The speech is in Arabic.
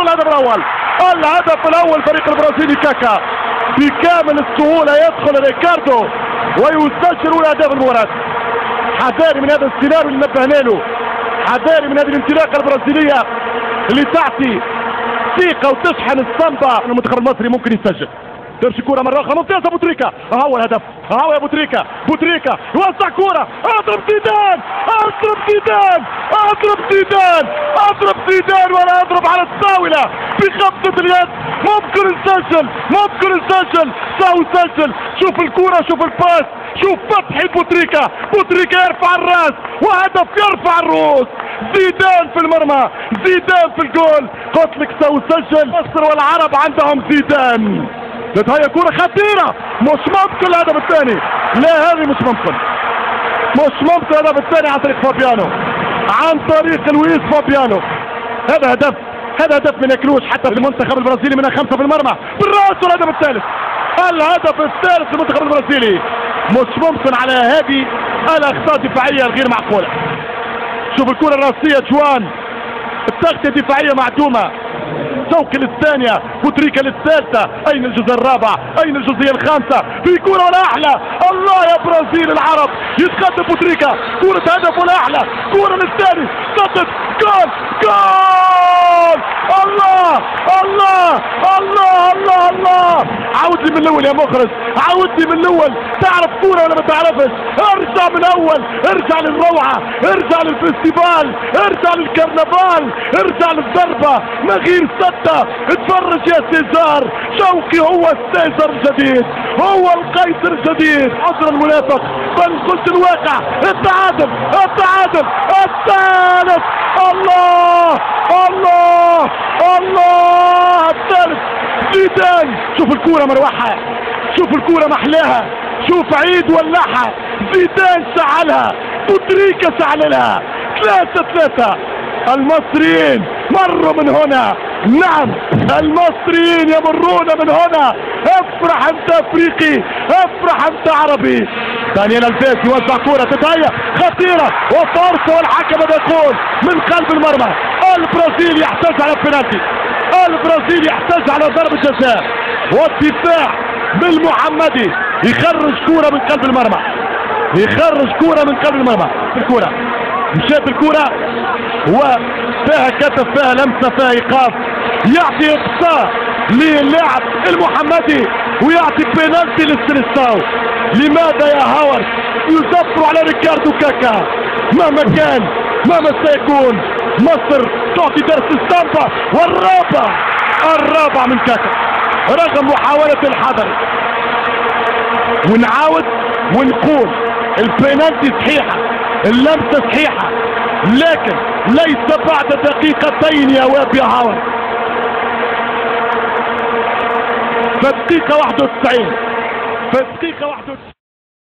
يسجلوا الهدف الاول. الهدف الاول فريق البرازيلي كاكا بكامل السهوله يدخل ريكاردو ويسجل اهداف المباراه. حذاري من هذا السيناريو اللي نبهنا له، حذاري من هذه الانطلاقه البرازيليه اللي تعطي ثقه وتشحن الصنبه. المنتخب المصري ممكن يسجل. تمشي كوره مره اخرى ممتازه بوتريكا، هو الهدف، هو يا بوتريكا، بوتريكا يوزع كوره، اضرب زيدان، اضرب زيدان، اضرب زيدان، اضرب زيدان ولا اضرب على الطاوله بخبطه اليد. ممكن نسجل، ممكن نسجل، سجل. شوف الكوره، شوف الباس، شوف فتحي بوتريكا، بوتريكا يرفع الراس وهدف يرفع الرؤوس. زيدان في المرمى، زيدان في الجول. قلت لك سجل. مصر والعرب عندهم زيدان. هي كورة خطيرة، مش ممكن الهدف الثاني، لا هذه مش ممكن، مش ممكن الهدف الثاني عن طريق فابيانو، عن طريق لويس فابيانو. هذا هدف، هذا هدف من كروش حتى في المنتخب البرازيلي منها 5 في المرمى بالراس. والهدف الثالث، الهدف الثالث للمنتخب البرازيلي. مش ممكن على هذه الاخطاء الدفاعية الغير معقولة. شوف الكرة الراسية جوان، التغطية الدفاعية معدومة. توكل للثانية، بوتريكا للثالثة، أين الجزء الرابع؟ أين الجزئية الخامسة؟ في كرة ولا أحلى، الله يا برازيل العرب، يتقدم بوتريكا، كرة هدف ولا أحلى، كرة للثاني، سقط، جول، جول، الله الله الله الله الله. عاود لي من الأول يا مخرج، عاود لي من الأول، تعرف كورة ولا ما تعرفش؟ ارجع من الأول، ارجع للروعة، ارجع للفستيفال، ارجع للكرنفال، ارجع للضربة، مغير ستة. اتفرج يا سيزار، شوقي هو السيزر الجديد، هو القيصر الجديد. عذر المنافق بل قلت الواقع. التعادل، التعادل الثالث، الله الله الله، الثالث زيدان. شوف الكورة مروحة، شوف الكورة محلاها، شوف عيد ولعها، زيدان شعلها، بوتريكا شعللها. 3-3. المصريين مروا من هنا، نعم المصريين يمرون من هنا. افرح انت افريقي، افرح انت عربي. دانيال الفيس يوزع كرة تتهيأ خطيرة وفرصة، والحكم يقول من قلب المرمى. البرازيل يحتاج على بنالتي، البرازيل يحتاج على ضربة جزاء، والدفاع بالمحمدي يخرج كرة من قلب المرمى، يخرج كرة من قلب المرمى. الكرة مشات الكرة وفيها كتف، فيها لمسة، فيها ايقاف، يعطي اقصاء للاعب المحمدي ويعطي بينالتي للسيليساو. لماذا يا هاورد يزفر على ريكاردو كاكا؟ مهما كان، مهما سيكون، مصر تعطي درس السامبا. والرابع، الرابع من كاكا رغم محاولة الحذر. ونعاود ونقول البينالتي صحيحة، اللمسة صحيحة، لكن ليس بعد دقيقتين يا واب يا هاورد. في الدقيقة 91، في الدقيقة 91.